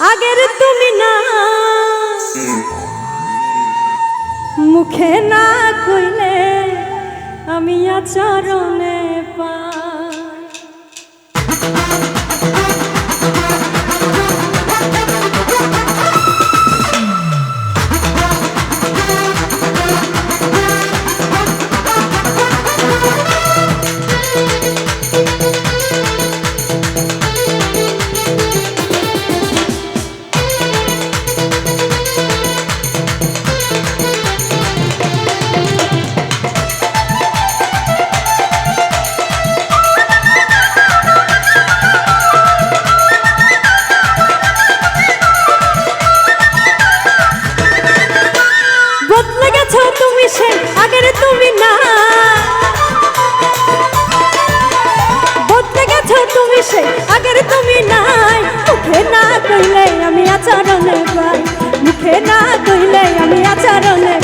আগের তুমি না মুখে না কইলে আমি আচরণে পাই। তুমি সে আগের তুমি না বদলে গেছো তুমি সে আগের তুমি নাই। মুখে না কইলে আমি আচরণে পাই, মুখে না কইলে আমি আচরণে।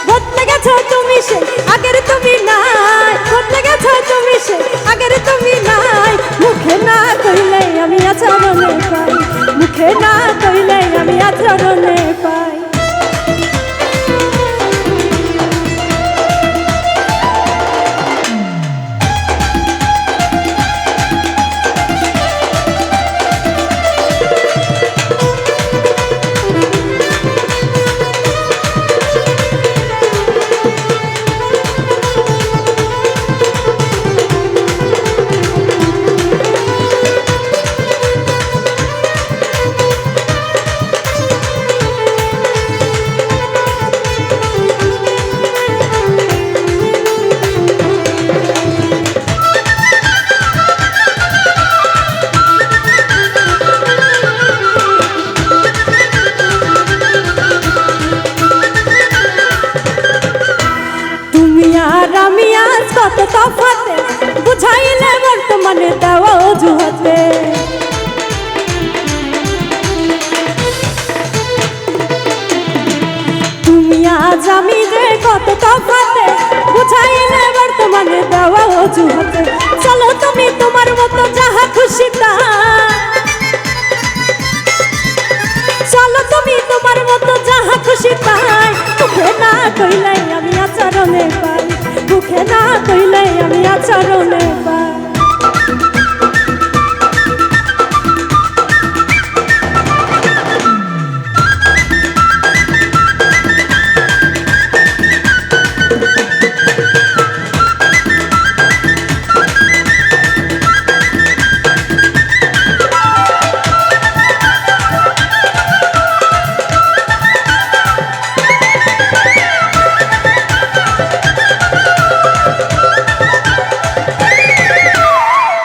বদলে গেছো তুমি সে আগের তুমি নাই, বদলে গেছো তুমি সে আগের তুমি নাই। মুখে না কইলে আমি আচরণে পাই, মুখে না কইলে আমি আচরণে পাই। কত তফাতে বুঝাইলে বর্তমানে দেওয়া অজুহাতে। তুমি আজ আমি যে কত তফাতে বুঝাইলে বর্তমানে দেওয়া অজুহাতে। চলো তুমি তোমার মতো যাহা খুশি তা, চলো তুমি তোমার মতো যাহা খুশি তাই। মুখে না কইলে আমি আচরণে পাই, মুখে না কইলে আমি আচরণে পাই।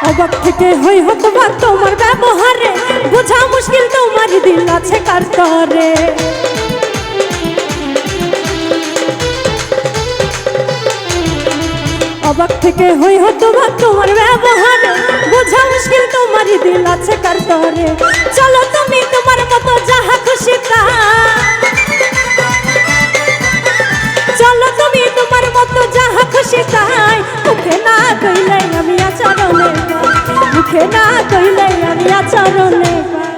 অবাক থেকে হই হতবাক তোমার ব্যবহারে, বোঝা মুশকিল তোমার দিল আছে কার তরে। অবাক থেকে হই হতবাক তোমার ব্যবহারে, বোঝা মুশকিল তোমার দিল আছে কার তরে। চলো তুমি তোমার মতো যাহা খুশি তা, চলো তুমি তোমার মতো যাহা খুশি তাই। মুখে না কইলে আমি আচরণে পাই, মুখে না কইলে আমি আচরণে পাই।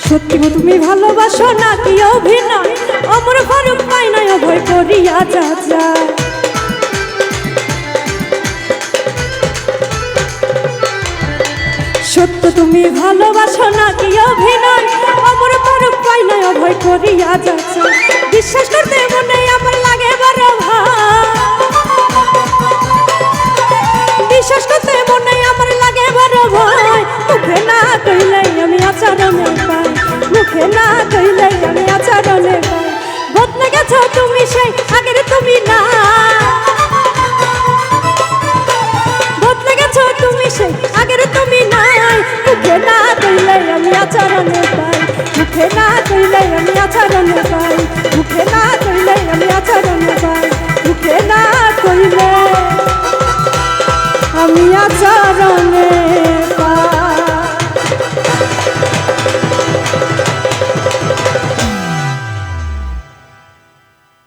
সত্যি তুমি ভালোবাসো নাকি অভিনয়, অমর ফারুক পাই নাই অভয় করিয়া যা যায়। সত্য তুমি ভালোবাসো নাকি অভিনয় অমর পরক পাই না অভয় করিয়া যাচ্ছে বিশ্বাস করতে মনে আমার লাগে বড় ভয় বিশ্বাস করতে মনে আমার লাগে বড় ভয় মুখে না কইলে আমি আচরণে পাই মুখে না কইলে আমি আচরণে পাই বদলে গেছো তুমি সেই আগের তুমি না বদলে গেছো তুমি সেই আগের তুমি নাই মুখে না কইলে আমি আচরণে পাই মুখে না কইলে আমি আচরণে পাই